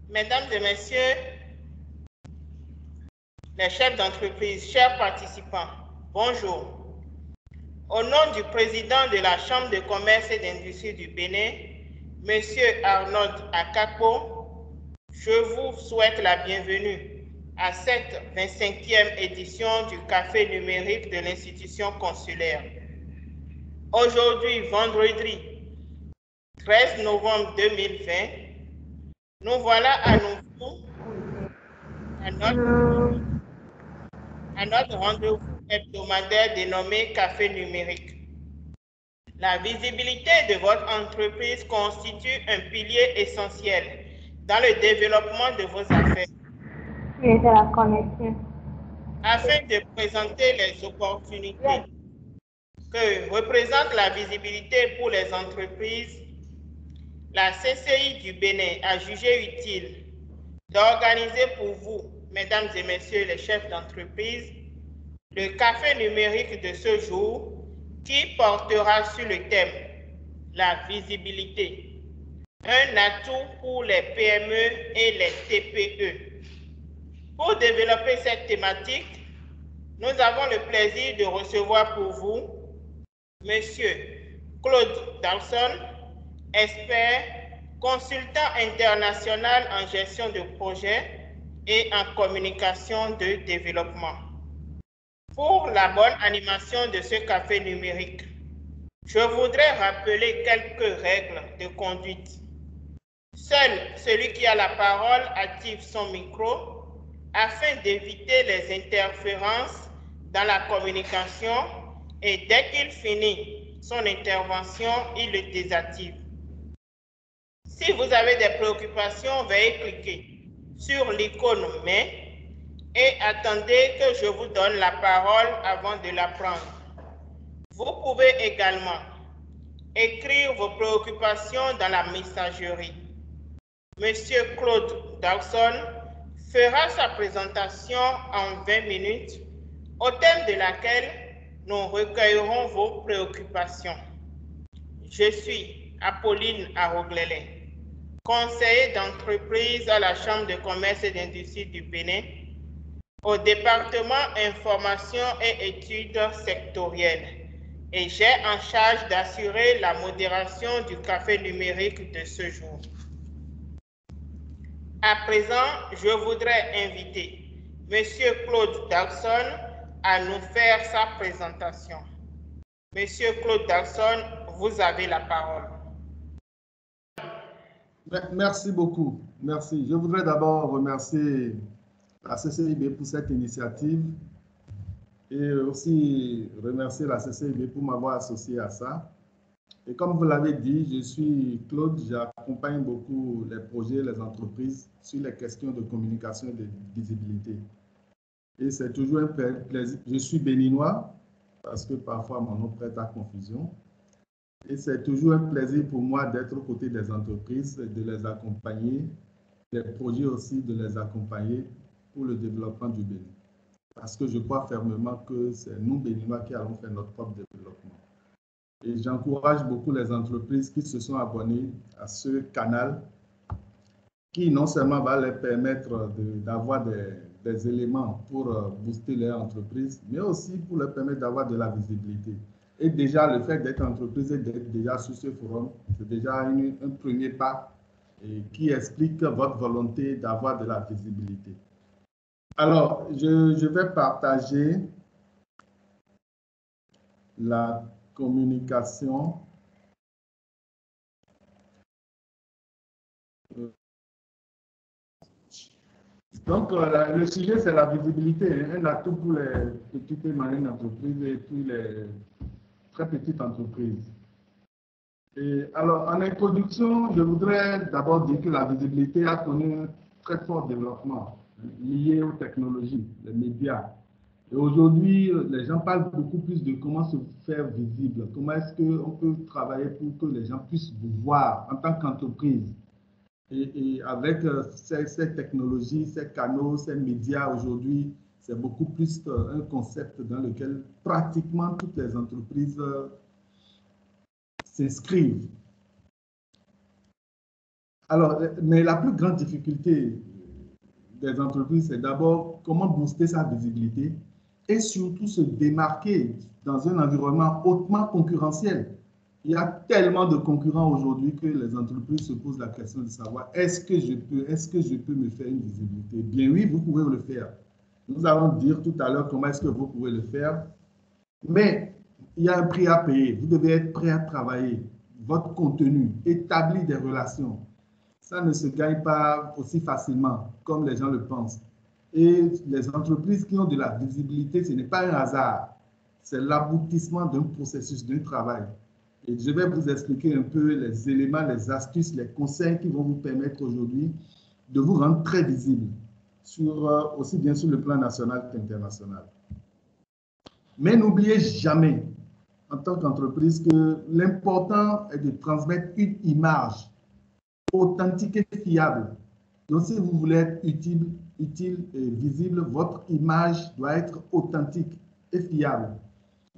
Mesdames et messieurs, les chefs d'entreprise, chers participants, bonjour. Au nom du président de la Chambre de commerce et d'industrie du Bénin, M. Arnaud Akakpo, je vous souhaite la bienvenue à cette 25e édition du Café numérique de l'institution consulaire. Aujourd'hui, vendredi 13 novembre 2020, nous voilà à nouveau à notre rendez-vous hebdomadaire dénommé Café numérique. La visibilité de votre entreprise constitue un pilier essentiel dans le développement de vos affaires. Et de la connexion. Afin de présenter les opportunités que représente la visibilité pour les entreprises, la CCI du Bénin a jugé utile d'organiser pour vous, mesdames et messieurs les chefs d'entreprise, le café numérique de ce jour qui portera sur le thème « La visibilité », un atout pour les PME et les TPE. Pour développer cette thématique, nous avons le plaisir de recevoir pour vous Monsieur Claude Dawson, expert, consultant international en gestion de projet et en communication de développement. Pour la bonne animation de ce café numérique, je voudrais rappeler quelques règles de conduite. Seul celui qui a la parole active son micro afin d'éviter les interférences dans la communication et dès qu'il finit son intervention, il le désactive. Si vous avez des préoccupations, veuillez cliquer sur l'icône « Mais » et attendez que je vous donne la parole avant de la prendre. Vous pouvez également écrire vos préoccupations dans la messagerie. Monsieur Claude Dawson fera sa présentation en 20 minutes, au thème de laquelle nous recueillerons vos préoccupations. Je suis Apolline Aroglele, conseiller d'entreprise à la Chambre de commerce et d'industrie du Bénin, au département information et études sectorielles, et j'ai en charge d'assurer la modération du café numérique de ce jour. À présent, je voudrais inviter Monsieur Claude Dawson à nous faire sa présentation. Monsieur Claude Dawson, vous avez la parole. Merci beaucoup. Merci. Je voudrais d'abord remercier la CCIB pour cette initiative et aussi remercier la CCIB pour m'avoir associé à ça. Et comme vous l'avez dit, je suis Claude, j'accompagne beaucoup les projets, les entreprises sur les questions de communication et de visibilité. Et c'est toujours un plaisir. Je suis béninois parce que parfois mon nom prête à confusion. Et c'est toujours un plaisir pour moi d'être aux côtés des entreprises, de les accompagner, des projets aussi de les accompagner pour le développement du Bénin. Parce que je crois fermement que c'est nous, Béninois, qui allons faire notre propre développement. Et j'encourage beaucoup les entreprises qui se sont abonnées à ce canal qui non seulement va leur permettre d'avoir des éléments pour booster leur entreprise, mais aussi pour leur permettre d'avoir de la visibilité. Et déjà, le fait d'être entreprise et d'être déjà sur ce forum, c'est déjà un premier pas qui explique votre volonté d'avoir de la visibilité. Alors, je vais partager la communication. Donc, le sujet, c'est la visibilité, un atout pour les petites et moyennes entreprises et puis les très petites entreprises. Et alors, en introduction, je voudrais d'abord dire que la visibilité a connu un très fort développement lié aux technologies, les médias. Et aujourd'hui, les gens parlent beaucoup plus de comment se faire visible, comment est-ce qu'on peut travailler pour que les gens puissent vous voir en tant qu'entreprise. Et avec ces technologies, ces canaux, ces médias aujourd'hui, c'est beaucoup plus un concept dans lequel pratiquement toutes les entreprises s'inscrivent. Alors, mais la plus grande difficulté des entreprises, c'est d'abord comment booster sa visibilité et surtout se démarquer dans un environnement hautement concurrentiel. Il y a tellement de concurrents aujourd'hui que les entreprises se posent la question de savoir est-ce que je peux me faire une visibilité? Bien oui, vous pouvez le faire. Nous allons dire tout à l'heure comment est-ce que vous pouvez le faire. Mais il y a un prix à payer. Vous devez être prêt à travailler votre contenu, établir des relations. Ça ne se gagne pas aussi facilement comme les gens le pensent. Et les entreprises qui ont de la visibilité, ce n'est pas un hasard. C'est l'aboutissement d'un processus, d'un travail. Et je vais vous expliquer un peu les éléments, les astuces, les conseils qui vont vous permettre aujourd'hui de vous rendre très visible, aussi bien sur le plan national qu'international. Mais n'oubliez jamais, en tant qu'entreprise, que l'important est de transmettre une image authentique et fiable. Donc, si vous voulez être utile et visible, votre image doit être authentique et fiable.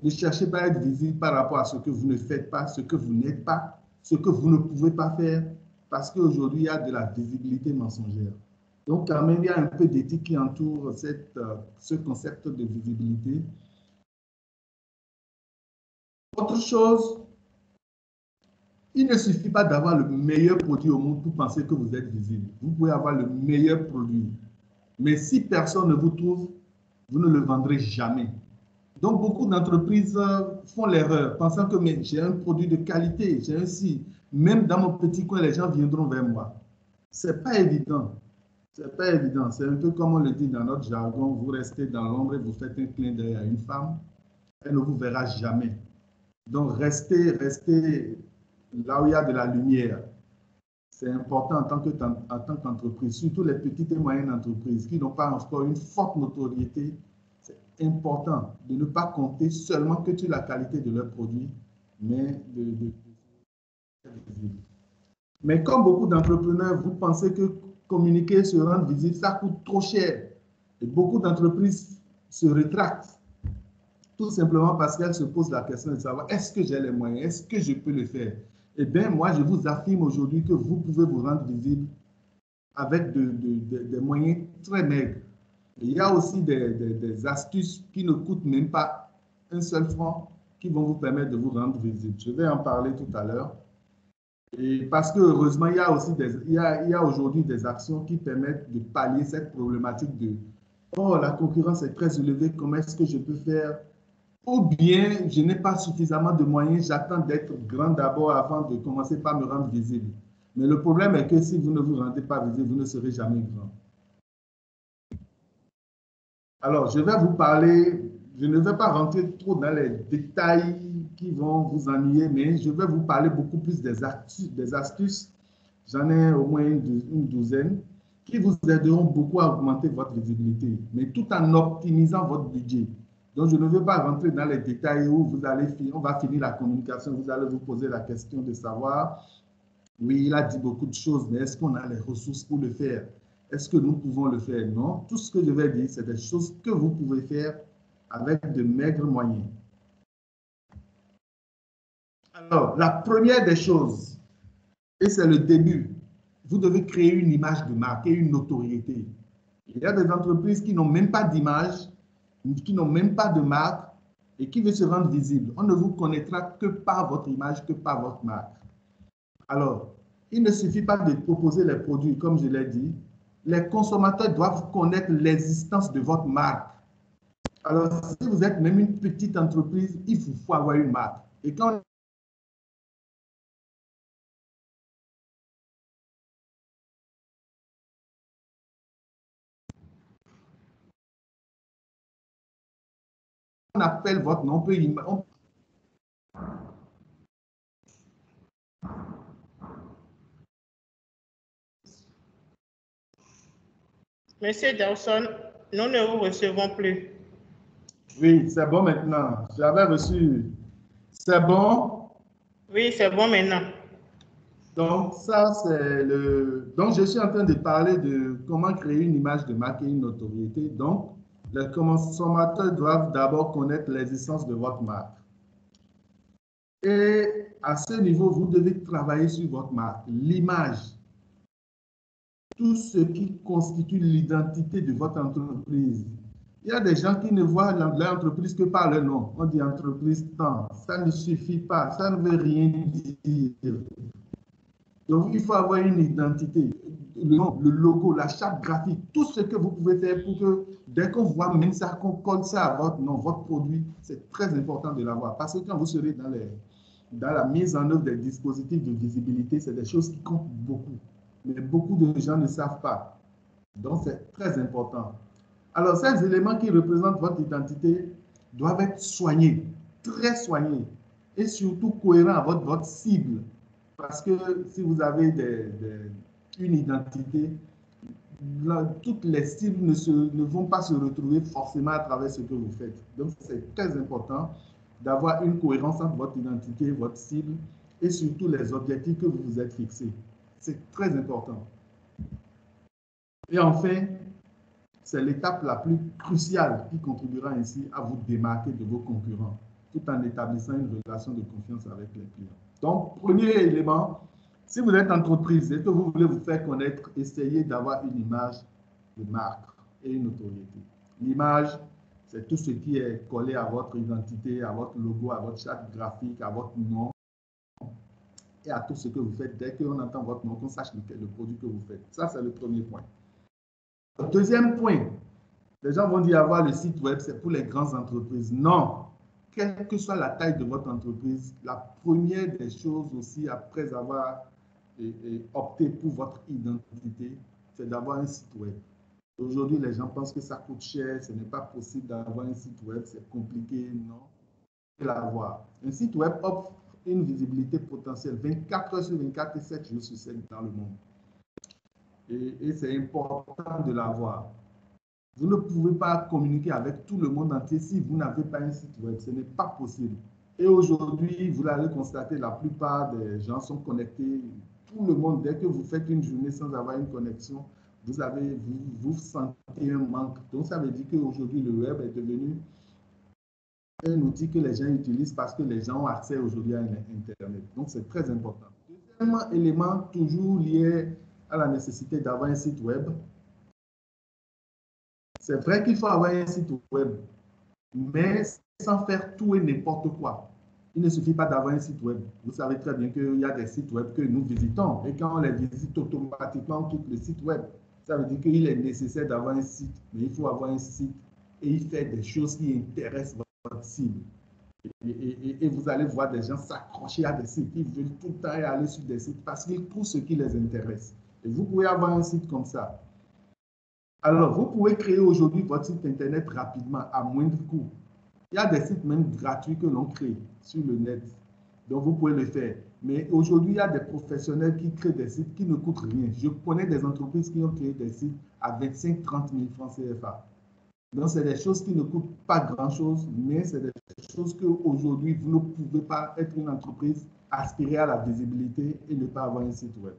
Ne cherchez pas à être visible par rapport à ce que vous ne faites pas, ce que vous n'êtes pas, ce que vous ne pouvez pas faire, parce qu'aujourd'hui, il y a de la visibilité mensongère. Donc, quand même, il y a un peu d'éthique qui entoure ce concept de visibilité. Autre chose, il ne suffit pas d'avoir le meilleur produit au monde pour penser que vous êtes visible. Vous pouvez avoir le meilleur produit, mais si personne ne vous trouve, vous ne le vendrez jamais. Donc, beaucoup d'entreprises font l'erreur, pensant que j'ai un produit de qualité, j'ai un site. Même dans mon petit coin, les gens viendront vers moi. Ce n'est pas évident. C'est pas évident. C'est un peu comme on le dit dans notre jargon, vous restez dans l'ombre et vous faites un clin d'œil à une femme, elle ne vous verra jamais. Donc, restez là où il y a de la lumière. C'est important en tant qu'entreprise, surtout les petites et moyennes entreprises qui n'ont pas encore une forte notoriété. C'est important de ne pas compter seulement que sur la qualité de leurs produits, mais mais comme beaucoup d'entrepreneurs, vous pensez que communiquer, se rendre visible, ça coûte trop cher. Et beaucoup d'entreprises se rétractent, tout simplement parce qu'elles se posent la question de savoir est-ce que j'ai les moyens, est-ce que je peux le faire? Eh bien, moi, je vous affirme aujourd'hui que vous pouvez vous rendre visible avec des moyens très maigres. Il y a aussi des astuces qui ne coûtent même pas un seul franc qui vont vous permettre de vous rendre visible. Je vais en parler tout à l'heure. Et parce que heureusement, il y a aussi il y a aujourd'hui des actions qui permettent de pallier cette problématique de oh, la concurrence est très élevée, comment est-ce que je peux faire? Ou bien je n'ai pas suffisamment de moyens, j'attends d'être grand d'abord avant de commencer par me rendre visible. Mais le problème est que si vous ne vous rendez pas visible, vous ne serez jamais grand. Alors, je vais vous parler, je ne vais pas rentrer trop dans les détails qui vont vous ennuyer, mais je vais vous parler beaucoup plus des astuces. J'en ai au moins une douzaine qui vous aideront beaucoup à augmenter votre visibilité, mais tout en optimisant votre budget. Donc, je ne veux pas rentrer dans les détails où on va finir la communication, vous allez vous poser la question de savoir, oui, il a dit beaucoup de choses, mais est-ce qu'on a les ressources pour le faire? Est-ce que nous pouvons le faire? Non. Tout ce que je vais dire, c'est des choses que vous pouvez faire avec de maigres moyens. Alors, la première des choses, et c'est le début, vous devez créer une image de marque et une notoriété. Il y a des entreprises qui n'ont même pas d'image, qui n'ont même pas de marque et qui veulent se rendre visibles. On ne vous connaîtra que par votre image, que par votre marque. Alors, il ne suffit pas de proposer les produits, comme je l'ai dit. Les consommateurs doivent connaître l'existence de votre marque. Alors, si vous êtes même une petite entreprise, il vous faut avoir une marque. Et quand on appelle votre nom, Monsieur Dawson, nous ne vous recevons plus. Oui, c'est bon maintenant. J'avais reçu. C'est bon? Oui, c'est bon maintenant. Donc, ça, c'est le... Donc, je suis en train de parler de comment créer une image de marque et une notoriété. Donc, les consommateurs doivent d'abord connaître l'existence de votre marque. Et à ce niveau, vous devez travailler sur votre marque, l'image. tout ce qui constitue l'identité de votre entreprise. Il y a des gens qui ne voient l'entreprise que par le nom. On dit entreprise tant. Ça ne suffit pas, ça ne veut rien dire. Donc, il faut avoir une identité, le nom, le logo, la charte graphique, tout ce que vous pouvez faire pour que, dès qu'on voit même ça, qu'on colle ça à votre nom, votre produit, c'est très important de l'avoir. Parce que quand vous serez dans la mise en œuvre des dispositifs de visibilité, c'est des choses qui comptent beaucoup. Mais beaucoup de gens ne savent pas. Donc, c'est très important. Alors, ces éléments qui représentent votre identité doivent être soignés, très soignés, et surtout cohérents à votre cible. Parce que si vous avez une identité, toutes les cibles ne vont pas se retrouver forcément à travers ce que vous faites. Donc, c'est très important d'avoir une cohérence entre votre identité, votre cible, et surtout les objectifs que vous vous êtes fixés. C'est très important. Et enfin, c'est l'étape la plus cruciale qui contribuera ainsi à vous démarquer de vos concurrents, tout en établissant une relation de confiance avec les clients. Donc, premier élément, si vous êtes entreprise et que vous voulez vous faire connaître, essayez d'avoir une image de marque et une notoriété. L'image, c'est tout ce qui est collé à votre identité, à votre logo, à votre charte graphique, à votre nom et à tout ce que vous faites. Dès qu'on entend votre nom, qu'on sache le produit que vous faites. Ça, c'est le premier point. Deuxième point, les gens vont dire avoir le site web, c'est pour les grandes entreprises. Non, quelle que soit la taille de votre entreprise, la première des choses aussi, après avoir opté pour votre identité, c'est d'avoir un site web. Aujourd'hui, les gens pensent que ça coûte cher, ce n'est pas possible d'avoir un site web, c'est compliqué, non. L'avoir. Un site web offre une visibilité potentielle 24 heures sur 24 et 7 jours sur 7 dans le monde. Et c'est important de l'avoir. Vous ne pouvez pas communiquer avec tout le monde entier si vous n'avez pas un site web. Ce n'est pas possible. Et aujourd'hui, vous allez constater, la plupart des gens sont connectés. Tout le monde, dès que vous faites une journée sans avoir une connexion, vous sentez un manque. Donc, ça veut dire qu'aujourd'hui, le web est devenu un outil que les gens utilisent parce que les gens ont accès aujourd'hui à Internet. Donc, c'est très important. Deuxième élément, toujours lié à la nécessité d'avoir un site web. C'est vrai qu'il faut avoir un site web, mais sans faire tout et n'importe quoi. Il ne suffit pas d'avoir un site web. Vous savez très bien qu'il y a des sites web que nous visitons et quand on les visite automatiquement, on quitte le site web. Ça veut dire qu'il est nécessaire d'avoir un site, mais il faut avoir un site et il fait des choses qui intéressent votre cible. Et vous allez voir des gens s'accrocher à des sites. Ils veulent tout le temps aller sur des sites parce qu'ils trouvent ce qui les intéresse. Et vous pouvez avoir un site comme ça. Alors, vous pouvez créer aujourd'hui votre site Internet rapidement, à moindre coût. Il y a des sites même gratuits que l'on crée sur le net. Donc, vous pouvez le faire. Mais aujourd'hui, il y a des professionnels qui créent des sites qui ne coûtent rien. Je connais des entreprises qui ont créé des sites à 25-30 000 francs CFA. Donc, c'est des choses qui ne coûtent pas grand-chose, mais c'est des choses qu'aujourd'hui, vous ne pouvez pas être une entreprise, aspirer à la visibilité et ne pas avoir un site web.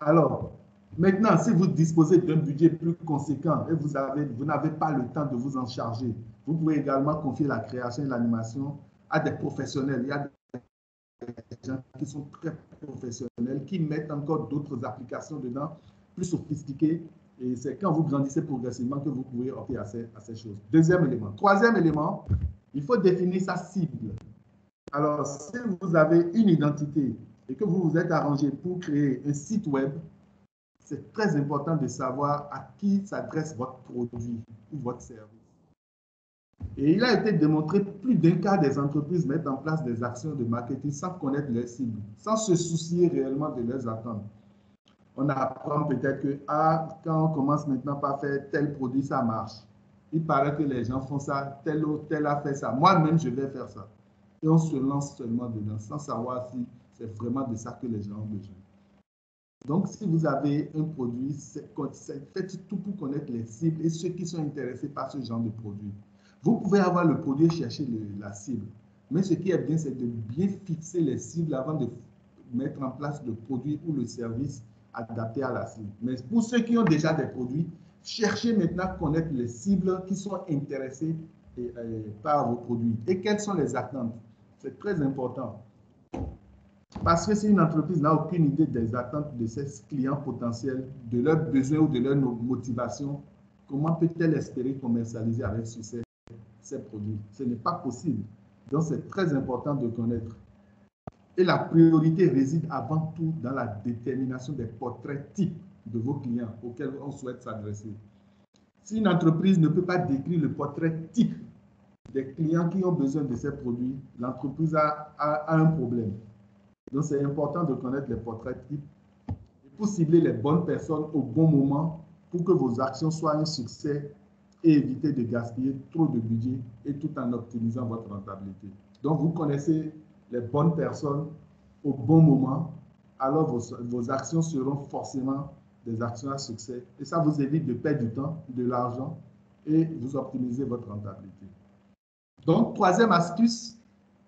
Alors, maintenant, si vous disposez d'un budget plus conséquent et vous n'avez pas le temps de vous en charger, vous pouvez également confier la création et l'animation à des professionnels. Il y a des gens qui sont très professionnels, qui mettent encore d'autres applications dedans, plus sophistiquées. Et c'est quand vous grandissez progressivement que vous pouvez opter à ces choses. Deuxième élément. Troisième élément, il faut définir sa cible. Alors, si vous avez une identité et que vous vous êtes arrangé pour créer un site web, c'est très important de savoir à qui s'adresse votre produit ou votre service. Et il a été démontré que plus d'un quart des entreprises mettent en place des actions de marketing sans connaître leurs cibles, sans se soucier réellement de leurs attentes. On apprend peut-être que quand on commence maintenant par faire tel produit, ça marche. Il paraît que les gens font ça, tel ou tel a fait ça. Moi-même, je vais faire ça. Et on se lance seulement dedans, sans savoir si c'est vraiment de ça que les gens ont besoin. Donc, si vous avez un produit, faites tout pour connaître les cibles et ceux qui sont intéressés par ce genre de produit. Vous pouvez avoir le produit et chercher la cible. Mais ce qui est bien, c'est de bien fixer les cibles avant de mettre en place le produit ou le service adapté à la cible. Mais pour ceux qui ont déjà des produits, cherchez maintenant à connaître les cibles qui sont intéressées par vos produits et quelles sont les attentes. C'est très important. Parce que si une entreprise n'a aucune idée des attentes de ses clients potentiels, de leurs besoins ou de leurs motivations, comment peut-elle espérer commercialiser avec succès ces produits? Ce n'est pas possible. Donc, c'est très important de connaître. Et la priorité réside avant tout dans la détermination des portraits types de vos clients auxquels on souhaite s'adresser. Si une entreprise ne peut pas décrire le portrait type des clients qui ont besoin de ces produits, l'entreprise a un problème. Donc, c'est important de connaître les portraits types pour cibler les bonnes personnes au bon moment pour que vos actions soient un succès et éviter de gaspiller trop de budget et tout en optimisant votre rentabilité. Donc, vous connaissez les bonnes personnes au bon moment, alors vos actions seront forcément des actions à succès et ça vous évite de perdre du temps, de l'argent et vous optimisez votre rentabilité. Donc, troisième astuce,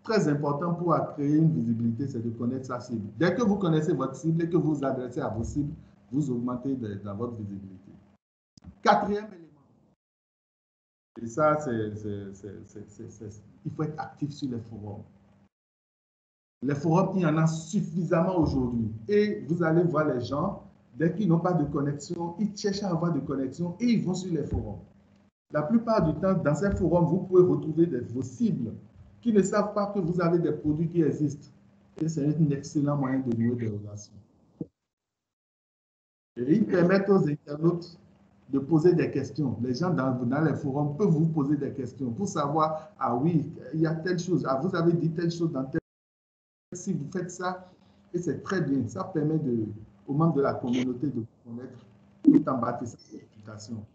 très important pour créer une visibilité, c'est de connaître sa cible. Dès que vous connaissez votre cible et que vous vous adressez à vos cibles, vous augmentez dans votre visibilité. Quatrième élément, et ça, il faut être actif sur les forums. Les forums, il y en a suffisamment aujourd'hui. Et vous allez voir les gens, dès qu'ils n'ont pas de connexion, ils cherchent à avoir de connexion et ils vont sur les forums. La plupart du temps, dans ces forums, vous pouvez retrouver vos cibles qui ne savent pas que vous avez des produits qui existent. Et c'est un excellent moyen de nouer des relations. Et ils permettent aux internautes de poser des questions. Les gens dans les forums peuvent vous poser des questions pour savoir, ah oui, il y a telle chose, ah, vous avez dit telle chose dans telle... Si vous faites ça, et c'est très bien, ça permet aux membres de la communauté de vous connaître tout en bâtissant sa réputation.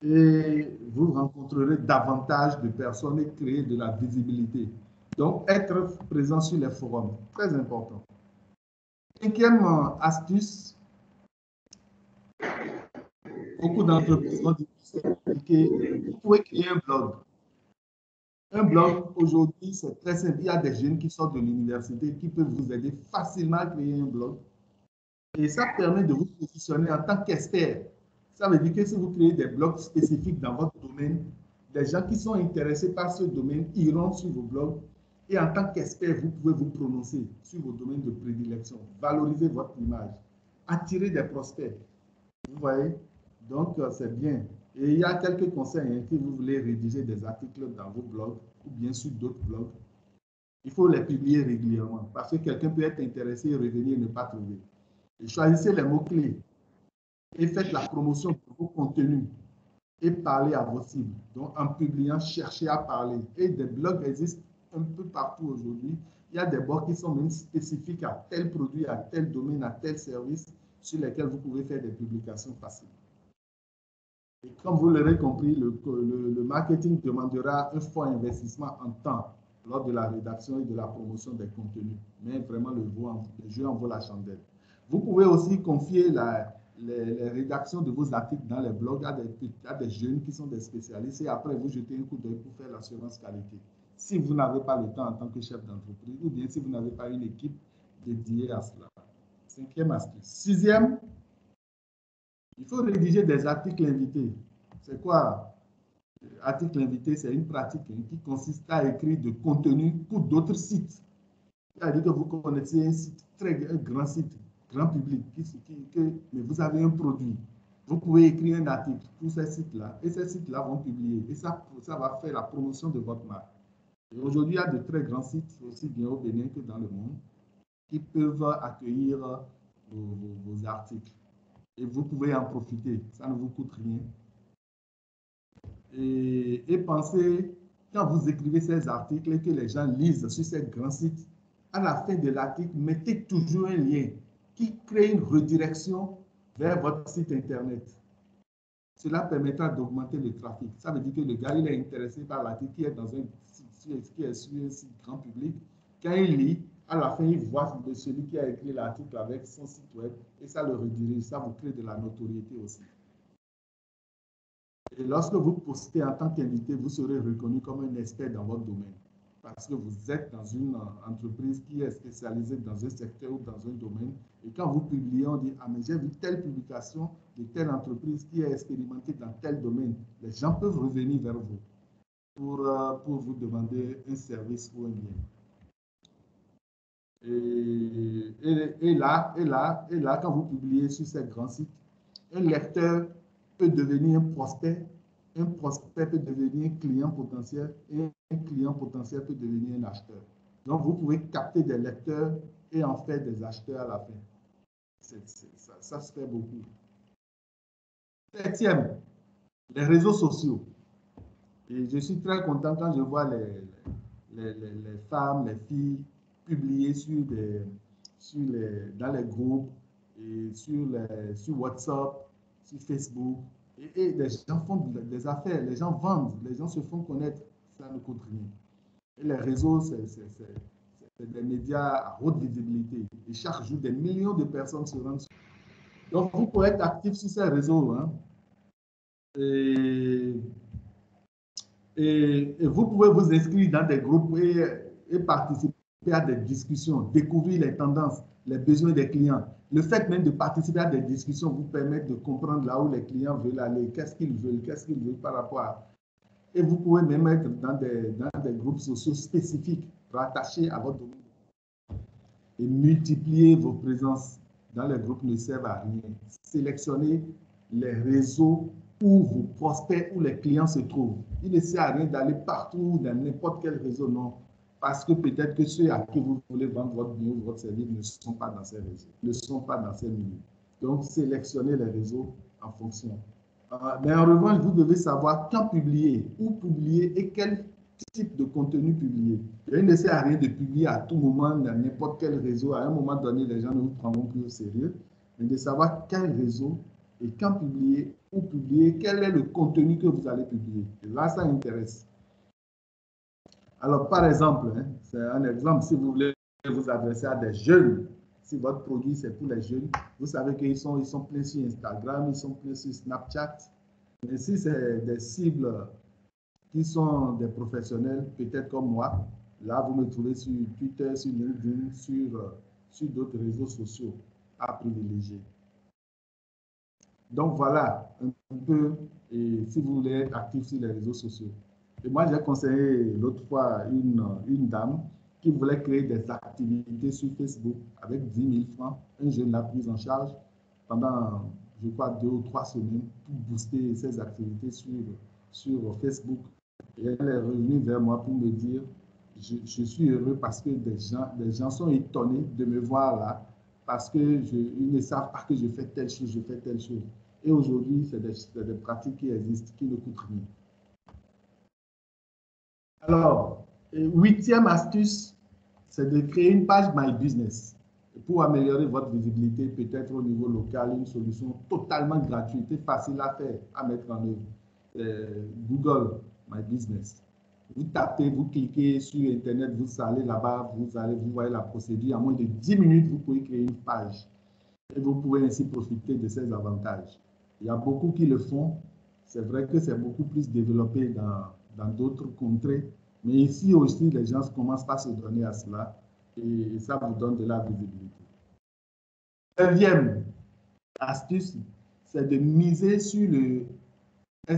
Et vous rencontrerez davantage de personnes et créer de la visibilité. Donc, être présent sur les forums, très important. Cinquième astuce, beaucoup d'entreprises ont dit que vous pouvez créer un blog. Un blog, aujourd'hui, c'est très simple. Il y a des jeunes qui sortent de l'université qui peuvent vous aider facilement à créer un blog. Et ça permet de vous positionner en tant qu'expert. Ça veut dire que si vous créez des blogs spécifiques dans votre domaine, les gens qui sont intéressés par ce domaine iront sur vos blogs et en tant qu'expert, vous pouvez vous prononcer sur vos domaines de prédilection, valoriser votre image, attirer des prospects. Vous voyez? Donc, c'est bien. Et il y a quelques conseils hein, si vous voulez rédiger des articles dans vos blogs ou bien sur d'autres blogs. Il faut les publier régulièrement parce que quelqu'un peut être intéressé et revenir et ne pas trouver. Et choisissez les mots-clés et faites la promotion de vos contenus et parlez à vos cibles. Donc, en publiant, cherchez à parler. Et des blogs existent un peu partout aujourd'hui. Il y a des blogs qui sont même spécifiques à tel produit, à tel domaine, à tel service sur lesquels vous pouvez faire des publications faciles. Et comme vous l'aurez compris, le marketing demandera un fort investissement en temps lors de la rédaction et de la promotion des contenus. Mais vraiment, le jeu en vaut la chandelle. Vous pouvez aussi confier les rédactions de vos articles dans les blogs à des jeunes qui sont des spécialistes et après vous jetez un coup d'œil pour faire l'assurance qualité. Si vous n'avez pas le temps en tant que chef d'entreprise ou bien si vous n'avez pas une équipe dédiée à cela. Cinquième astuce. Sixième, il faut rédiger des articles invités. C'est quoi? Article invité, c'est une pratique qui consiste à écrire du contenu pour d'autres sites. C'est-à-dire que vous connaissez un site, un grand site, grand public, mais vous avez un produit. Vous pouvez écrire un article pour ces sites-là et ces sites-là vont publier. Et ça va faire la promotion de votre marque. Et aujourd'hui, il y a de très grands sites, aussi bien au Bénin que dans le monde, qui peuvent accueillir vos articles. Et vous pouvez en profiter, ça ne vous coûte rien. Et pensez, quand vous écrivez ces articles et que les gens lisent sur ces grands sites, à la fin de l'article, mettez toujours un lien qui crée une redirection vers votre site Internet. Cela permettra d'augmenter le trafic. Ça veut dire que le gars, il est intéressé par l'article qui est dans un site, qui est sur un site grand public. Quand il lit, à la fin, il voit celui qui a écrit l'article avec son site web et ça le redirige. Ça vous crée de la notoriété aussi. Et lorsque vous postez en tant qu'invité, vous serez reconnu comme un expert dans votre domaine. Parce que vous êtes dans une entreprise qui est spécialisée dans un secteur ou dans un domaine. Et quand vous publiez, on dit, ah mais j'ai vu telle publication de telle entreprise qui est expérimentée dans tel domaine. Les gens peuvent revenir vers vous pour vous demander un service ou un bien. Et là, quand vous publiez sur ces grands sites, un lecteur peut devenir un prospect peut devenir un client potentiel et un client potentiel peut devenir un acheteur. Donc, vous pouvez capter des lecteurs et en faire des acheteurs à la fin. Ça se fait beaucoup. Septième, les réseaux sociaux. Et je suis très content quand je vois les femmes, les filles publier dans les groupes, et sur WhatsApp, sur Facebook. Et les gens font des affaires, les gens vendent, les gens se font connaître, ça ne coûte rien. Et les réseaux, c'est des médias à haute visibilité. Et chaque jour, des millions de personnes se rendent sur. Donc, vous pouvez être actif sur ces réseaux. Hein. Et vous pouvez vous inscrire dans des groupes et participer à des discussions, découvrir les tendances, les besoins des clients. Le fait même de participer à des discussions vous permet de comprendre là où les clients veulent aller, qu'est-ce qu'ils veulent par rapport à. Et vous pouvez même être dans des groupes sociaux spécifiques rattachés à votre domaine. Et multiplier vos présences dans les groupes ne sert à rien. Sélectionnez les réseaux où vos prospects, où les clients se trouvent. Il ne sert à rien d'aller partout, dans n'importe quel réseau, non. Parce que peut-être que ceux à qui vous voulez vendre votre bien ou votre service ne sont pas dans ces réseaux, ne sont pas dans ces milieux. Donc, sélectionnez les réseaux en fonction. Mais en revanche, vous devez savoir quand publier, où publier et quel type de contenu publier. Il ne sert à rien de publier à tout moment dans n'importe quel réseau. À un moment donné, les gens ne vous prendront plus au sérieux. Mais de savoir quel réseau et quand publier, où publier, quel est le contenu que vous allez publier. Et là, ça intéresse. Alors, par exemple, hein, c'est un exemple, si vous voulez vous adresser à des jeunes, si votre produit c'est pour les jeunes, vous savez qu'ils sont pleins sur Instagram, ils sont pleins sur Snapchat. Mais si c'est des cibles qui sont des professionnels, peut-être comme moi, là, vous me trouvez sur Twitter, sur LinkedIn, sur d'autres réseaux sociaux à privilégier. Donc, voilà un peu, et si vous voulez être actif sur les réseaux sociaux. Et moi, j'ai conseillé l'autre fois une dame qui voulait créer des activités sur Facebook avec 10 000 francs. Un jeune l'a prise en charge pendant, je crois, 2 ou 3 semaines pour booster ses activités sur Facebook. Et elle est revenue vers moi pour me dire, je suis heureux parce que des gens sont étonnés de me voir là, parce qu'ils ne savent pas que je fais telle chose, je fais telle chose. Et aujourd'hui, c'est des pratiques qui existent, qui ne coûtent rien. Alors, huitième astuce, c'est de créer une page My Business. Pour améliorer votre visibilité, peut-être au niveau local, une solution totalement gratuite et facile à faire, à mettre en œuvre. Google My Business. Vous tapez, vous cliquez sur Internet, vous allez là-bas, vous voyez la procédure. En moins de 10 minutes, vous pouvez créer une page. Et vous pouvez ainsi profiter de ces avantages. Il y a beaucoup qui le font. C'est vrai que c'est beaucoup plus développé dans d'autres contrées. Mais ici aussi, les gens commencent par se donner à cela et ça vous donne de la visibilité. Neuvième astuce, c'est de miser sur le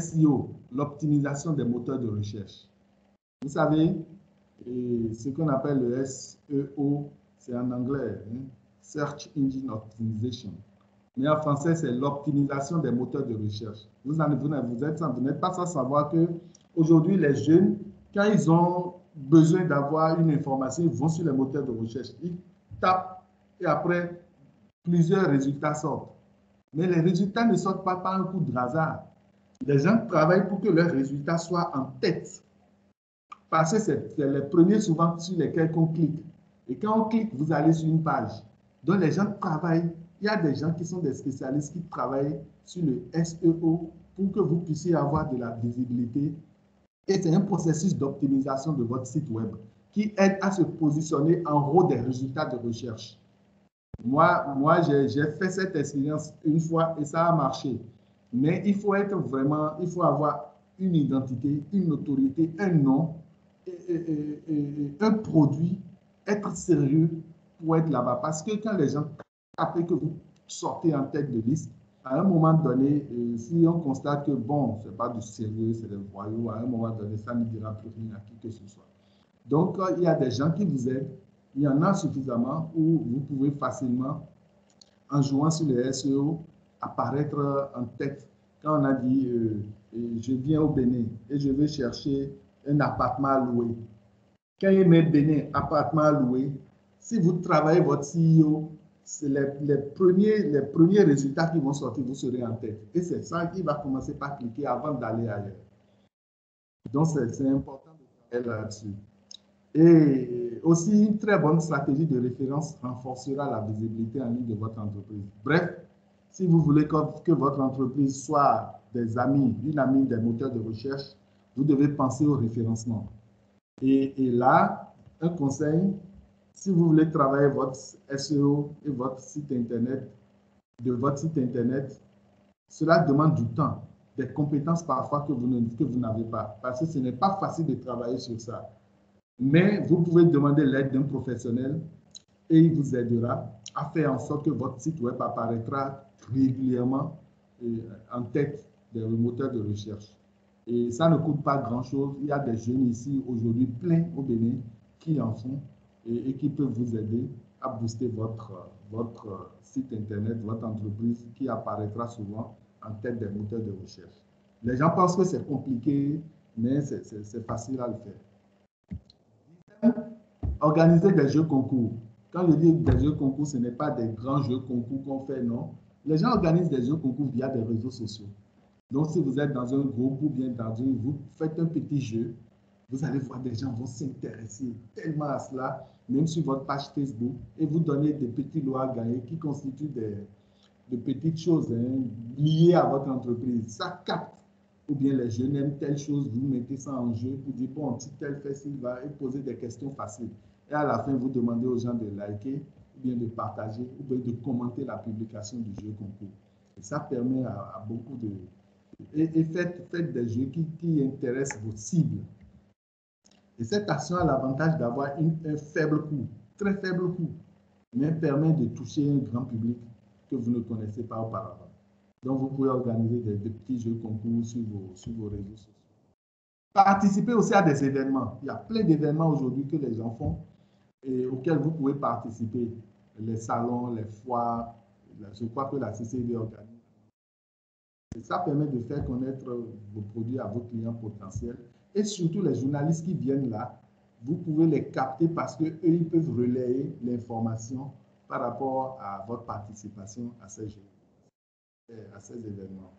SEO, l'optimisation des moteurs de recherche. Vous savez, ce qu'on appelle le SEO, c'est en anglais, hein, Search Engine Optimization. Mais en français, c'est l'optimisation des moteurs de recherche. Vous n'êtes pas sans savoir qu'aujourd'hui, les jeunes, quand ils ont besoin d'avoir une information, ils vont sur les moteurs de recherche. Ils tapent et après, plusieurs résultats sortent. Mais les résultats ne sortent pas par un coup de hasard. Les gens travaillent pour que leurs résultats soient en tête. Parce que c'est les premiers souvent sur lesquels on clique. Et quand on clique, vous allez sur une page. Donc les gens travaillent. Il y a des gens qui sont des spécialistes qui travaillent sur le SEO pour que vous puissiez avoir de la visibilité. Et c'est un processus d'optimisation de votre site web qui aide à se positionner en haut des résultats de recherche. Moi j'ai fait cette expérience une fois et ça a marché. Mais il faut avoir une identité, une notoriété, un nom, un produit, être sérieux pour être là-bas. Parce que quand les gens tapent que vous sortez en tête de liste, à un moment donné, si on constate que bon, ce n'est pas du sérieux, c'est des voyous, à un moment donné, ça ne dira plus rien à qui que ce soit. Donc, il y a des gens qui vous aident il y en a suffisamment où vous pouvez facilement, en jouant sur les SEO, apparaître en tête. Quand on a dit je viens au Bénin et je vais chercher un appartement à louer. Quand il met Bénin, appartement à louer, si vous travaillez votre CEO, c'est les premiers résultats qui vont sortir, vous serez en tête. Et c'est ça qui va commencer par cliquer avant d'aller ailleurs. Donc, c'est important de travailler là-dessus. Et aussi, une très bonne stratégie de référence renforcera la visibilité en ligne de votre entreprise. Bref, si vous voulez que votre entreprise soit des amis, une amie des moteurs de recherche, vous devez penser au référencement. Et là, un conseil, si vous voulez travailler votre SEO et votre site Internet, cela demande du temps, des compétences parfois que vous n'avez pas, parce que ce n'est pas facile de travailler sur ça. Mais vous pouvez demander l'aide d'un professionnel et il vous aidera à faire en sorte que votre site web apparaîtra régulièrement en tête des moteurs de recherche. Et ça ne coûte pas grand-chose. Il y a des jeunes ici aujourd'hui pleins au Bénin qui en font et qui peuvent vous aider à booster votre site Internet, votre entreprise qui apparaîtra souvent en tête des moteurs de recherche. Les gens pensent que c'est compliqué, mais c'est facile à le faire. Organiser des jeux concours. Quand je dis des jeux concours, ce n'est pas des grands jeux concours qu'on fait, non. Les gens organisent des jeux concours via des réseaux sociaux. Donc, si vous êtes dans un groupe ou bien vous faites un petit jeu, vous allez voir des gens vont s'intéresser tellement à cela, même sur votre page Facebook, et vous donnez des petits lots à gagner qui constituent de petites choses liées à votre entreprise. Ça capte. Ou bien les jeunes aiment telle chose, vous mettez ça en jeu, vous dites, bon, si tel fait, s'il va, et poser des questions faciles. Et à la fin, vous demandez aux gens de liker, ou bien de partager, ou bien de commenter la publication du jeu concours. Et ça permet à beaucoup de... Et faites des jeux qui intéressent vos cibles. Et cette action a l'avantage d'avoir un faible coût, très faible coût, mais permet de toucher un grand public que vous ne connaissez pas auparavant. Donc, vous pouvez organiser des petits jeux concours sur vos réseaux sociaux. Participez aussi à des événements. Il y a plein d'événements aujourd'hui que les gens font et auxquels vous pouvez participer. Les salons, les foires, je crois que la CCIB organise. Et ça permet de faire connaître vos produits à vos clients potentiels. Et surtout, les journalistes qui viennent là, vous pouvez les capter parce qu'eux, ils peuvent relayer l'information par rapport à votre participation à ces jeux, à ces événements.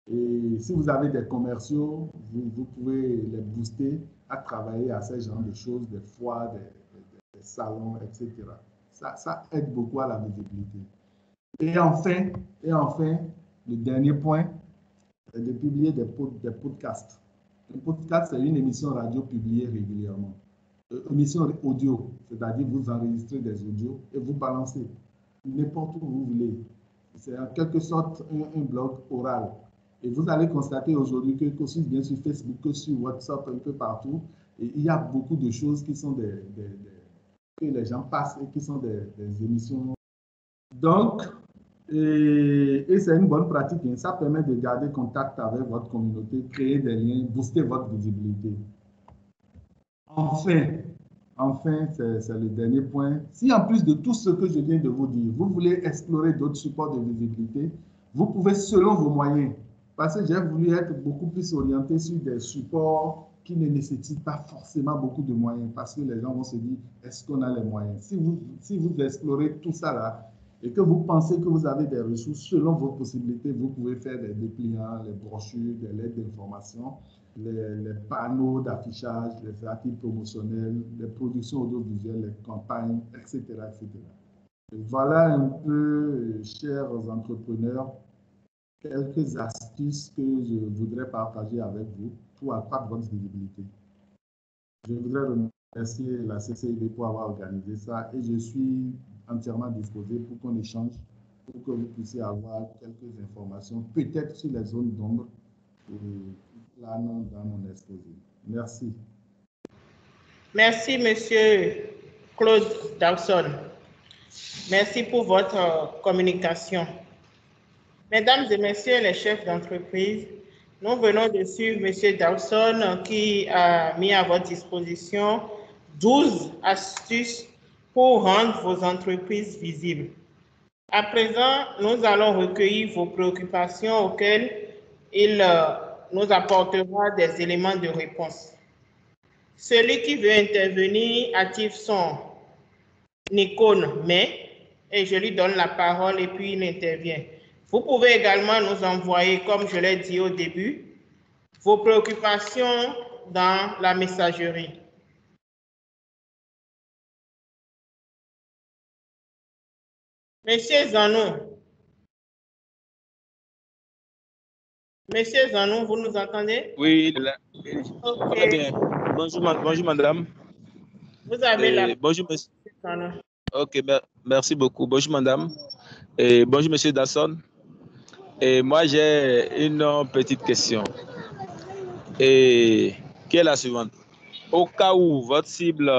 Et si vous avez des commerciaux, vous pouvez les booster à travailler à ce genre de choses, des foires, des salons, etc. Ça aide beaucoup à la visibilité. Et enfin, le dernier point, c'est de publier des podcasts. Un podcast, c'est une émission radio publiée régulièrement. Émission audio, c'est-à-dire vous enregistrez des audios et vous balancez n'importe où vous voulez. C'est en quelque sorte un blog oral. Et vous allez constater aujourd'hui que aussi bien sur Facebook que sur WhatsApp, un peu partout, et il y a beaucoup de choses qui sont que les gens passent et qui sont des émissions. Donc, et c'est une bonne pratique. Hein. Ça permet de garder contact avec votre communauté, créer des liens, booster votre visibilité. Enfin, c'est le dernier point. Si en plus de tout ce que je viens de vous dire, vous voulez explorer d'autres supports de visibilité, vous pouvez selon vos moyens. Parce que j'ai voulu être beaucoup plus orienté sur des supports qui ne nécessitent pas forcément beaucoup de moyens. Parce que les gens vont se dire, est-ce qu'on a les moyens? Si vous explorez tout ça là, et que vous pensez que vous avez des ressources selon vos possibilités, vous pouvez faire des dépliants, les brochures, des lettres d'information, les panneaux d'affichage, les articles promotionnels, les productions audiovisuelles, les campagnes, etc., etc. Et voilà un peu, chers entrepreneurs, quelques astuces que je voudrais partager avec vous pour accroître votre visibilité. Je voudrais remercier la CCIB pour avoir organisé ça et je suis entièrement disposé pour qu'on échange, pour que vous puissiez avoir quelques informations, peut-être sur les zones d'ombre là dans mon exposé. Merci. Merci, Monsieur Claude Dawson. Merci pour votre communication. Mesdames et messieurs les chefs d'entreprise, nous venons de suivre M. Dawson qui a mis à votre disposition 12 astuces pour rendre vos entreprises visibles. À présent, nous allons recueillir vos préoccupations auxquelles il nous apportera des éléments de réponse. Celui qui veut intervenir active son icône « Mais » et je lui donne la parole et puis il intervient. Vous pouvez également nous envoyer, comme je l'ai dit au début, vos préoccupations dans la messagerie. Monsieur Zanou. Monsieur Zanou, vous nous entendez? Oui, Okay. Bien. Bonjour, madame. Vous avez la parole. Bonjour, monsieur. Ok, merci beaucoup. Bonjour, madame. Et bonjour, monsieur Dasson. Et moi, j'ai une petite question. Et qui est la suivante? Au cas où votre cible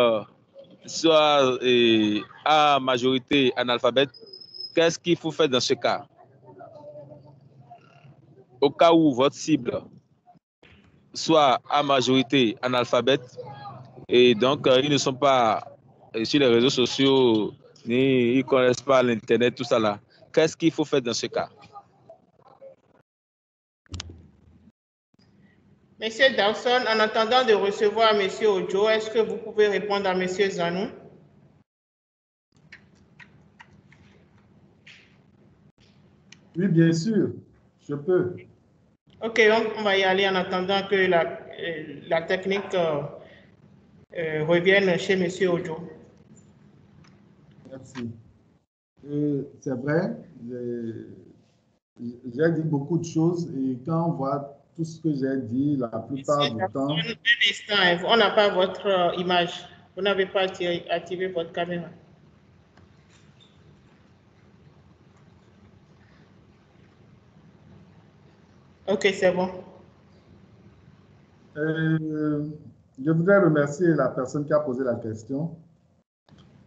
soit à majorité analphabète, qu'est-ce qu'il faut faire dans ce cas? Au cas où votre cible soit à majorité analphabète, et donc ils ne sont pas sur les réseaux sociaux, ni ils ne connaissent pas l'Internet, tout ça là. Qu'est-ce qu'il faut faire dans ce cas? Monsieur Dawson, en attendant de recevoir Monsieur Ojo, est-ce que vous pouvez répondre à Monsieur Zanou? Oui, bien sûr, je peux. Ok, on va y aller en attendant que la technique revienne chez Monsieur Ojo. Merci. C'est vrai, j'ai dit beaucoup de choses et quand on voit tout ce que j'ai dit, la plupart du temps... Un instant, on n'a pas votre image. Vous n'avez pas activé votre caméra. Ok, c'est bon. Je voudrais remercier la personne qui a posé la question.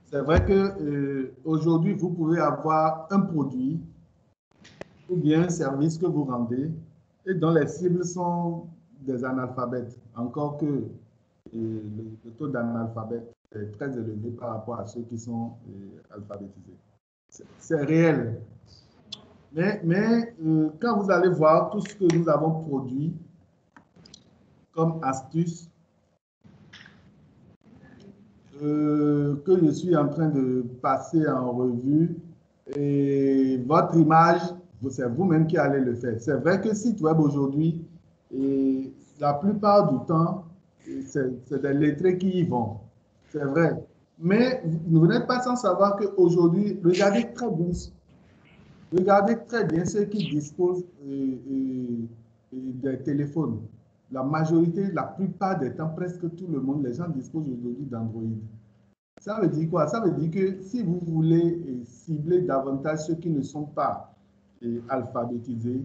C'est vrai que aujourd'hui, vous pouvez avoir un produit ou bien un service que vous rendez et dont les cibles sont des analphabètes, encore que le taux d'analphabète est très élevé par rapport à ceux qui sont alphabétisés. C'est réel. Mais quand vous allez voir tout ce que nous avons produit comme astuce, que je suis en train de passer en revue, et votre image, c'est vous-même qui allez le faire. C'est vrai que site web aujourd'hui, la plupart du temps, c'est des lettrés qui y vont. C'est vrai. Mais vous n'êtes pas sans savoir qu'aujourd'hui, regardez très bien ceux qui disposent des téléphones. La majorité, la plupart des temps, presque tout le monde, les gens disposent aujourd'hui d'Android. Ça veut dire quoi? Ça veut dire que si vous voulez cibler davantage ceux qui ne sont pas alphabétisés,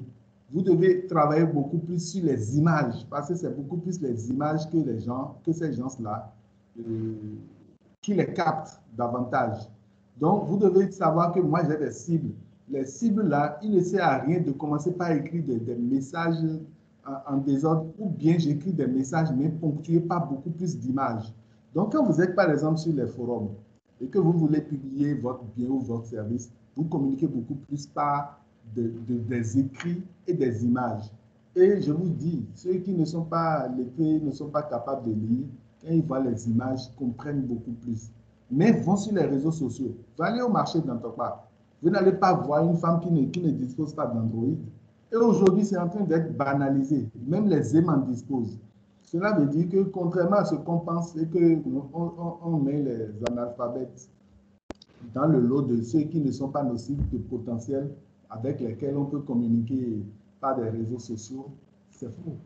vous devez travailler beaucoup plus sur les images, parce que c'est beaucoup plus les images que ces gens-là, qui les captent davantage. Donc, vous devez savoir que moi, j'ai des cibles. Les cibles-là, il ne sert à rien de commencer par écrire des messages en désordre, ou bien j'écris des messages, mais ponctués par beaucoup plus d'images. Donc, quand vous êtes, par exemple, sur les forums et que vous voulez publier votre bien ou votre service, vous communiquez beaucoup plus par des écrits et des images. Et je vous dis, ceux qui ne sont pas lettrés, ne sont pas capables de lire, quand ils voient les images, ils comprennent beaucoup plus. Mais vont sur les réseaux sociaux. Vous allez au marché d'Antokpa. Vous n'allez pas voir une femme qui ne dispose pas d'Android. Et aujourd'hui, c'est en train d'être banalisé. Même les EM en disposent. Cela veut dire que, contrairement à ce qu'on pense, c'est qu'on met les analphabètes dans le lot de ceux qui ne sont pas nocifs de potentiel avec lesquels on peut communiquer par des réseaux sociaux. C'est faux.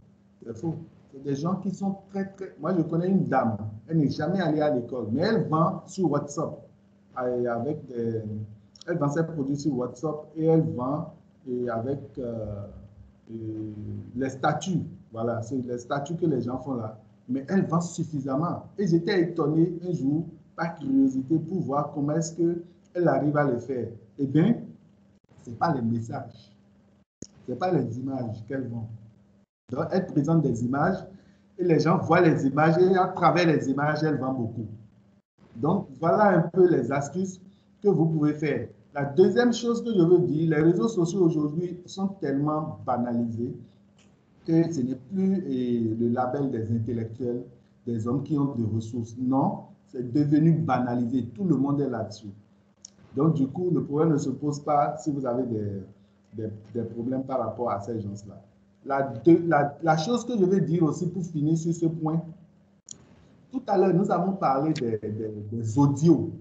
C'est faux. C'est des gens qui sont très... Moi, je connais une dame. Elle n'est jamais allée à l'école, mais elle vend sur WhatsApp. Elle vend ses produits sur WhatsApp et elle vend avec les statuts. Voilà, c'est les statuts que les gens font là. Mais elle vend suffisamment. Et j'étais étonné un jour, par curiosité, pour voir comment est-ce qu'elle arrive à le faire. Eh bien, ce n'est pas les messages. Ce n'est pas les images qu'elle vend. Donc, elle présente des images et les gens voient les images et à travers les images, elle vend beaucoup. Donc, voilà un peu les astuces que vous pouvez faire. La deuxième chose que je veux dire, les réseaux sociaux aujourd'hui sont tellement banalisés que ce n'est plus le label des intellectuels, des hommes qui ont des ressources. Non, c'est devenu banalisé. Tout le monde est là-dessus. Donc, du coup, le problème ne se pose pas si vous avez des problèmes par rapport à ces gens-là. La chose que je vais dire aussi pour finir sur ce point, tout à l'heure, nous avons parlé des audios,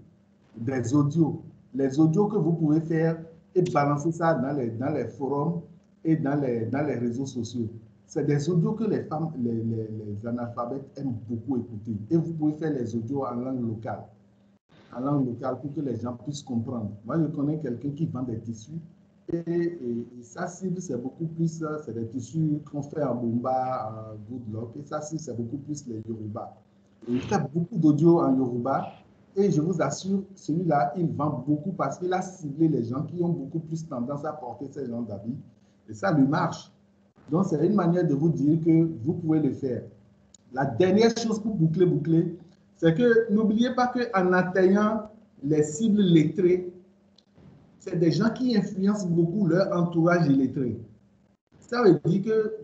des audios. Les audios que vous pouvez faire et balancer ça dans les forums et dans les réseaux sociaux. C'est des audios que les femmes, les analphabètes aiment beaucoup écouter. Et vous pouvez faire les audios en langue locale pour que les gens puissent comprendre. Moi, je connais quelqu'un qui vend des tissus et sa cible, c'est beaucoup plus, c'est des tissus qu'on fait en Bumba, en Goodlock, et sa cible, c'est beaucoup plus les Yoruba. Et il fait beaucoup d'audio en Yoruba, et je vous assure, celui-là, il vend beaucoup parce qu'il a ciblé les gens qui ont beaucoup plus tendance à porter ces genres d'habits, et ça lui marche. Donc, c'est une manière de vous dire que vous pouvez le faire. La dernière chose pour boucler, c'est que n'oubliez pas qu'en atteignant les cibles lettrées, c'est des gens qui influencent beaucoup leur entourage illettré. Ça veut dire que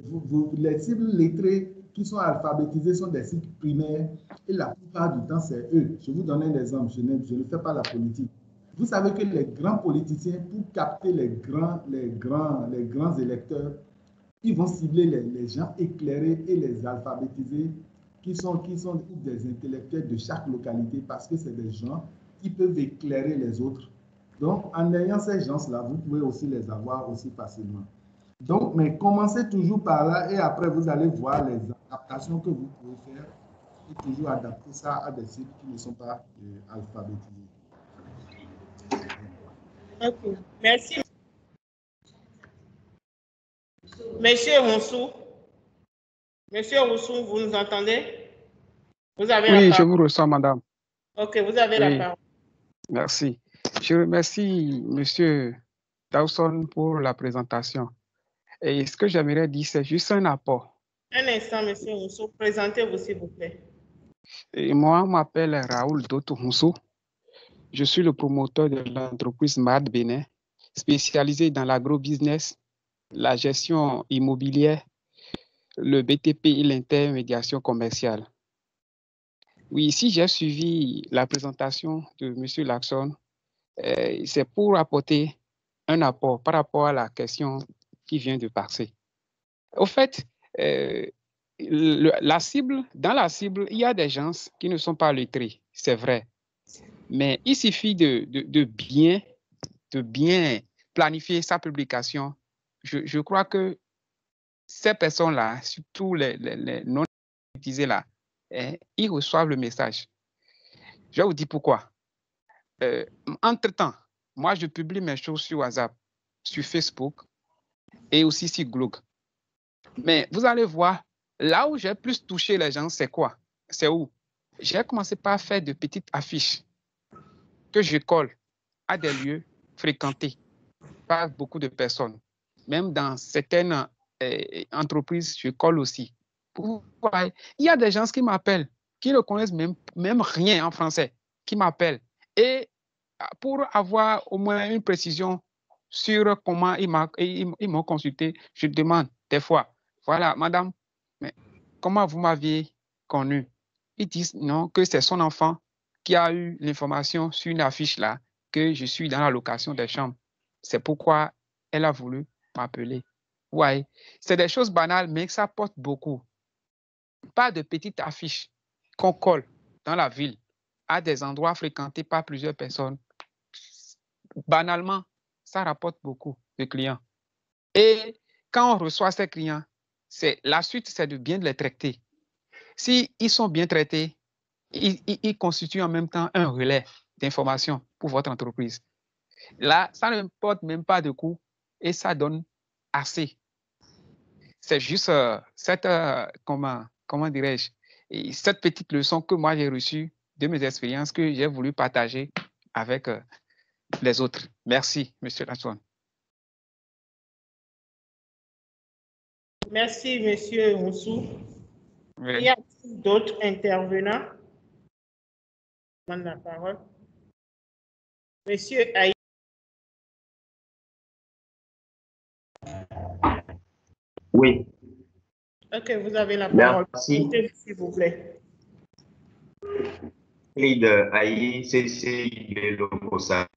les cibles lettrées qui sont alphabétisées sont des cibles primaires et la plupart du temps, c'est eux. Je vous donne un exemple, je ne fais pas la politique. Vous savez que les grands politiciens, pour capter les grands électeurs, ils vont cibler les gens éclairés et les alphabétisés qui sont des intellectuels de chaque localité parce que c'est des gens qui peuvent éclairer les autres. Donc, en ayant ces gens-là, vous pouvez aussi les avoir aussi facilement. Donc, mais commencez toujours par là et après, vous allez voir les adaptations que vous pouvez faire et toujours adapter ça à des sites qui ne sont pas alphabétisés. Ok, merci. Monsieur Roussou, vous nous entendez? Vous avez la Oui, je parole. vous reçois, madame. Ok, vous avez la parole. Merci. Je remercie monsieur Dawson pour la présentation. Et ce que j'aimerais dire, c'est juste un apport. Un instant, monsieur Roussou, présentez-vous, s'il vous plaît. Et moi, je m'appelle Raoul Doto Roussou. Je suis le promoteur de l'entreprise MAD Bénin, spécialisée dans l'agrobusiness, la gestion immobilière, le BTP et l'intermédiation commerciale. Oui, ici, j'ai suivi la présentation de monsieur Laxon. C'est pour apporter un apport par rapport à la question qui vient de passer. Au fait, dans la cible, il y a des gens qui ne sont pas lettrés, c'est vrai. Mais il suffit de bien planifier sa publication. Je crois que ces personnes-là, surtout les non utilisés là, ils reçoivent le message. Je vais vous dire pourquoi. Entre-temps, moi, je publie mes choses sur WhatsApp, sur Facebook et aussi sur Glog. Mais vous allez voir, là où j'ai plus touché les gens, c'est quoi? C'est où? J'ai commencé par faire de petites affiches que je colle à des lieux fréquentés par beaucoup de personnes. Même dans certaines entreprises, je colle aussi. Il y a des gens qui m'appellent, qui ne connaissent même rien en français, qui m'appellent. Et pour avoir au moins une précision sur comment ils m'ont consulté, je demande des fois, voilà, madame, mais comment vous m'aviez connu? Ils disent non, que c'est son enfant qui a eu l'information sur une affiche là, que je suis dans la location des chambres. C'est pourquoi elle a voulu m'appeler. Ouais, c'est des choses banales, mais ça porte beaucoup. Pas de petites affiches qu'on colle dans la ville à des endroits fréquentés par plusieurs personnes. Banalement, ça rapporte beaucoup de clients. Et quand on reçoit ces clients, la suite, c'est de bien les traiter. S'ils sont bien traités, ils constituent en même temps un relais d'information pour votre entreprise. Là, ça ne porte même pas de coût et ça donne assez. C'est juste comment dirais-je, cette petite leçon que moi j'ai reçue de mes expériences que j'ai voulu partager avec les autres. Merci, monsieur Lassouane. Merci, monsieur Roussou. Oui. Y a-t-il d'autres intervenants? demande la parole. Monsieur Aïe. Oui, Ok, vous avez la parole. merci. S'il vous plaît. Leader Aïe, CCIB Lokosa.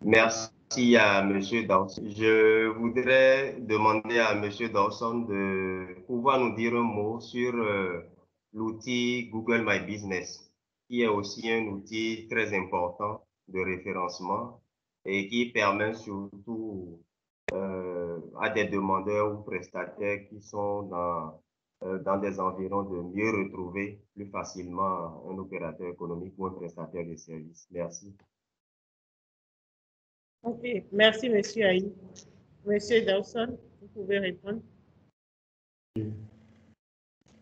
Merci à M. Dawson. Je voudrais demander à M. Dawson de pouvoir nous dire un mot sur l'outil Google My Business, qui est aussi un outil très important de référencement et qui permet surtout à des demandeurs ou prestataires qui sont dans des environs de mieux retrouver plus facilement un opérateur économique ou un prestataire de services. Merci. Ok, merci, Monsieur Aïe. Monsieur Dawson, vous pouvez répondre.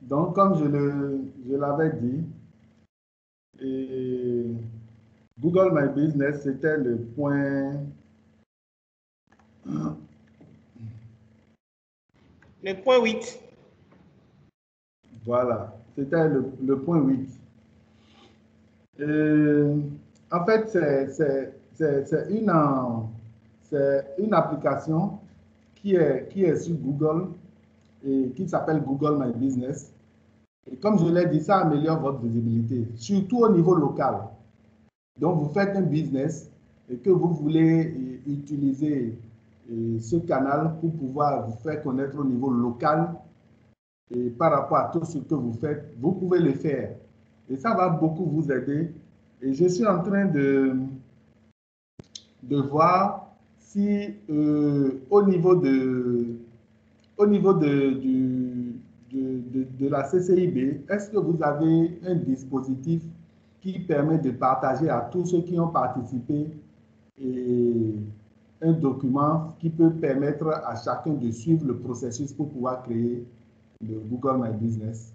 Donc, comme je l'avais dit, Google My Business, c'était le point... Le point 8. Voilà, c'était le point 8. En fait, c'est une application qui est sur Google et qui s'appelle Google My Business. Et comme je l'ai dit, ça améliore votre visibilité, surtout au niveau local. Donc, vous faites un business et que vous voulez utiliser ce canal pour pouvoir vous faire connaître au niveau local et par rapport à tout ce que vous faites, vous pouvez le faire. Et ça va beaucoup vous aider. Et je suis en train de voir si au niveau de la CCIB, est-ce que vous avez un dispositif qui permet de partager à tous ceux qui ont participé et un document qui peut permettre à chacun de suivre le processus pour pouvoir créer le Google My Business?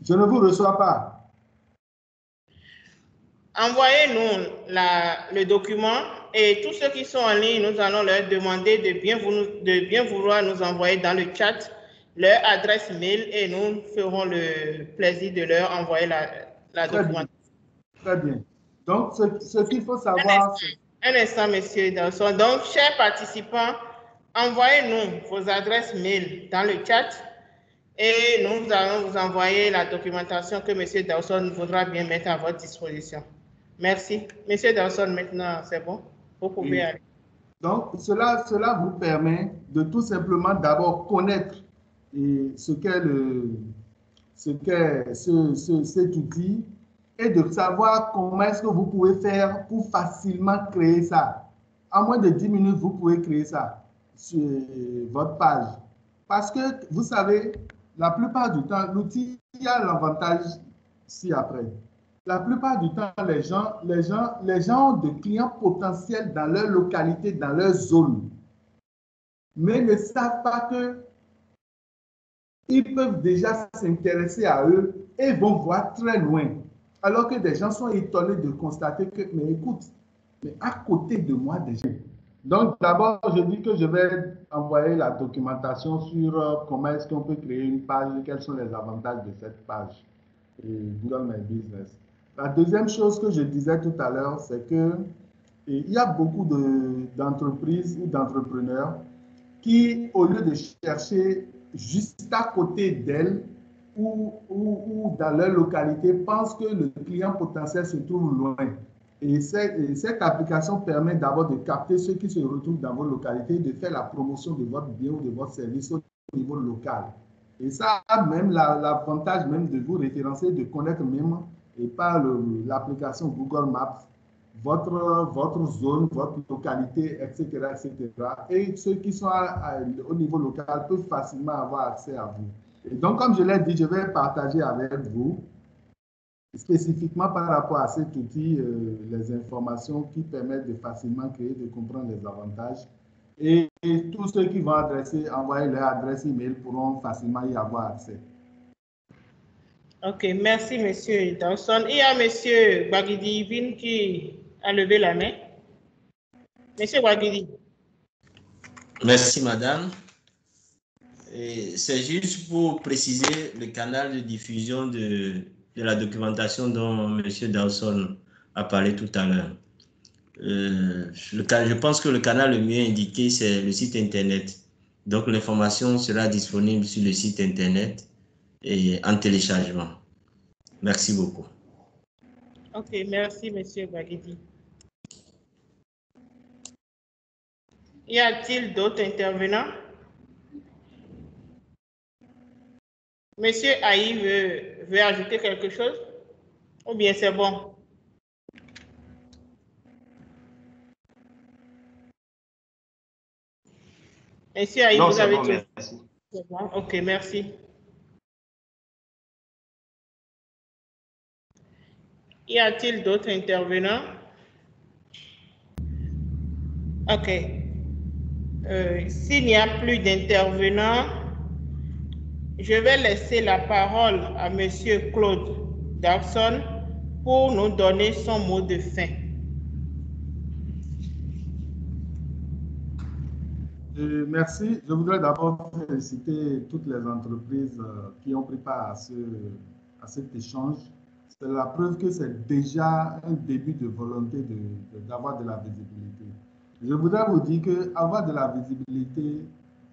Je ne vous reçois pas. Envoyez-nous le document et tous ceux qui sont en ligne, nous allons leur demander de bien vouloir nous envoyer dans le chat leur adresse mail et nous ferons le plaisir de leur envoyer la documentation. Très bien. Donc, ce qu'il faut savoir... Un instant, monsieur Dawson. Donc, chers participants, envoyez-nous vos adresses mail dans le chat et nous allons vous envoyer la documentation que monsieur Dawson voudra bien mettre à votre disposition. Merci. Monsieur Dawson, maintenant, c'est bon? Vous pouvez aller. Donc, cela vous permet de tout simplement d'abord connaître ce qu'est cet outil et de savoir comment est-ce que vous pouvez faire pour facilement créer ça. En moins de 10 minutes, vous pouvez créer ça sur votre page. Parce que, vous savez, la plupart du temps, l'outil a l'avantage ci-après. La plupart du temps, les gens ont des clients potentiels dans leur localité, dans leur zone, mais ne savent pas qu'ils peuvent déjà s'intéresser à eux et vont voir très loin. Alors que des gens sont étonnés de constater que, mais écoute, mais à côté de moi déjà. Donc, d'abord, je dis que je vais envoyer la documentation sur comment est-ce qu'on peut créer une page, quels sont les avantages de cette page, Google My Business. La deuxième chose que je disais tout à l'heure, c'est qu'il y a beaucoup d'entreprises ou d'entrepreneurs qui, au lieu de chercher juste à côté d'elles ou dans leur localité, pensent que le client potentiel se trouve loin. Et cette application permet d'abord de capter ceux qui se retrouvent dans vos localités, de faire la promotion de votre bien ou de votre service au niveau local. Et ça a même l'avantage même de vous référencer, de connaître même et par l'application Google Maps, votre zone, votre localité, etc., etc. Et ceux qui sont au niveau local peuvent facilement avoir accès à vous. Et donc, comme je l'ai dit, je vais partager avec vous, spécifiquement par rapport à cet outil, les informations qui permettent de facilement créer, de comprendre les avantages. Et tous ceux qui vont envoyer leur adresse email pourront facilement y avoir accès. Ok, merci, monsieur Dawson. Il y a monsieur Bagidi Vin qui a levé la main. Monsieur Bagidi. Merci, madame. C'est juste pour préciser le canal de diffusion de la documentation dont M. Dawson a parlé tout à l'heure. Je pense que le canal le mieux indiqué, c'est le site Internet. Donc, l'information sera disponible sur le site Internet et en téléchargement. Merci beaucoup. Ok, merci, M. Baguedi. Y a-t-il d'autres intervenants? Monsieur Aïe veut ajouter quelque chose? Ou bien c'est bon? Monsieur Aïe, vous avez tout? Merci. C'est bon, ok, merci. Y a-t-il d'autres intervenants? Ok. S'il n'y a plus d'intervenants, je vais laisser la parole à Monsieur Claude Dawson pour nous donner son mot de fin. Merci. Je voudrais d'abord féliciter toutes les entreprises qui ont pris part à cet échange. C'est la preuve que c'est déjà un début de volonté d'avoir de la visibilité. Je voudrais vous dire qu'avoir de la visibilité,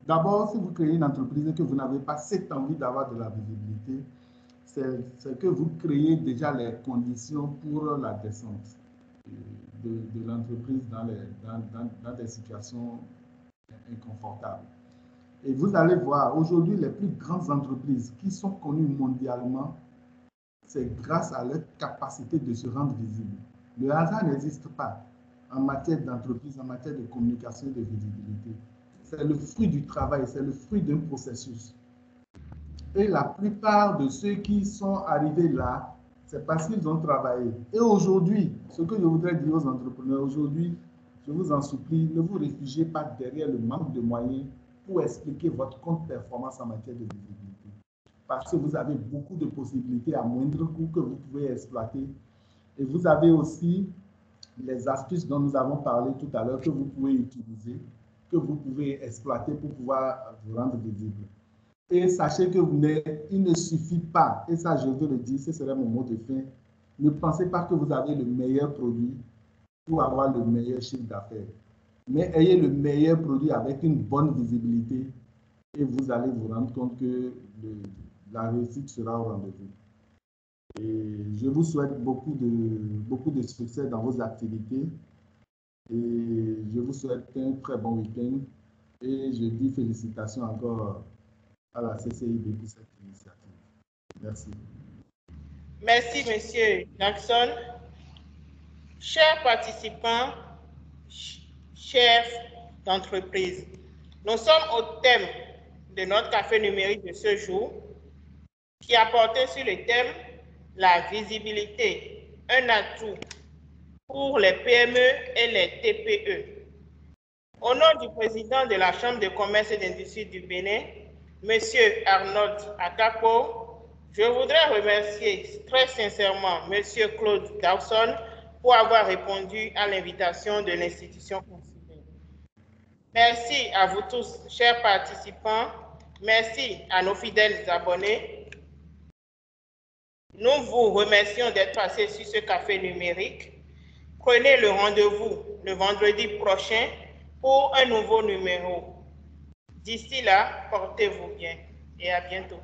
d'abord, si vous créez une entreprise et que vous n'avez pas cette envie d'avoir de la visibilité, c'est que vous créez déjà les conditions pour la descente de l'entreprise dans des situations inconfortables. Et vous allez voir, aujourd'hui, les plus grandes entreprises qui sont connues mondialement, c'est grâce à leur capacité de se rendre visible. Le hasard n'existe pas en matière d'entreprise, en matière de communication et de visibilité. C'est le fruit du travail, c'est le fruit d'un processus. Et la plupart de ceux qui sont arrivés là, c'est parce qu'ils ont travaillé. Et aujourd'hui, ce que je voudrais dire aux entrepreneurs, aujourd'hui, je vous en supplie, ne vous réfugiez pas derrière le manque de moyens pour expliquer votre compte performance en matière de visibilité. Parce que vous avez beaucoup de possibilités à moindre coût que vous pouvez exploiter. Et vous avez aussi les astuces dont nous avons parlé tout à l'heure que vous pouvez utiliser, que vous pouvez exploiter pour pouvoir vous rendre visible. Et sachez que il ne suffit pas, et ça je veux le dire, ce serait mon mot de fin, ne pensez pas que vous avez le meilleur produit pour avoir le meilleur chiffre d'affaires. Mais ayez le meilleur produit avec une bonne visibilité et vous allez vous rendre compte que la réussite sera au rendez-vous. Et je vous souhaite beaucoup de succès dans vos activités et je vous souhaite un très bon week-end et je dis félicitations encore à la CCIB pour cette initiative. Merci. Merci, Monsieur Jackson. Chers participants, chefs d'entreprise, nous sommes au thème de notre café numérique de ce jour qui a porté sur le thème la visibilité, un atout pour les PME et les TPE. Au nom du président de la Chambre de commerce et d'industrie du Bénin, M. Arnold Akapo, je voudrais remercier très sincèrement M. Claude Dawson pour avoir répondu à l'invitation de l'institution consulaire. Merci à vous tous, chers participants. Merci à nos fidèles abonnés. Nous vous remercions d'être passés sur ce café numérique. Prenez le rendez-vous le vendredi prochain pour un nouveau numéro. D'ici là, portez-vous bien et à bientôt.